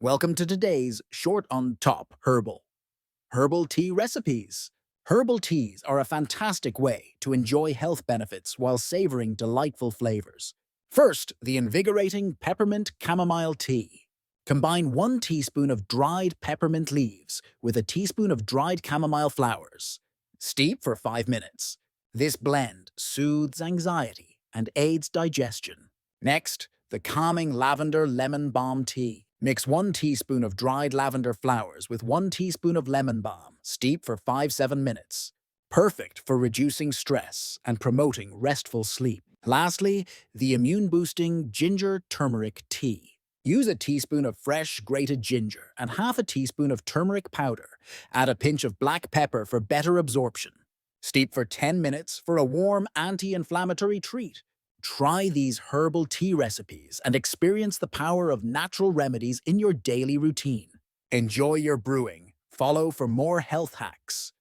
Welcome to today's Short on Top Herbal. Herbal tea recipes. Herbal teas are a fantastic way to enjoy health benefits while savoring delightful flavors. First, the invigorating peppermint chamomile tea. Combine 1 teaspoon of dried peppermint leaves with a teaspoon of dried chamomile flowers. Steep for 5 minutes. This blend soothes anxiety and aids digestion. Next, the calming lavender lemon balm tea. Mix 1 teaspoon of dried lavender flowers with 1 teaspoon of lemon balm. Steep for 5–7 minutes. Perfect for reducing stress and promoting restful sleep. Lastly, the immune-boosting ginger turmeric tea. Use a teaspoon of fresh grated ginger and half a teaspoon of turmeric powder. Add a pinch of black pepper for better absorption. Steep for 10 minutes for a warm anti-inflammatory treat. Try these herbal tea recipes and experience the power of natural remedies in your daily routine. Enjoy your brewing. Follow for more health hacks.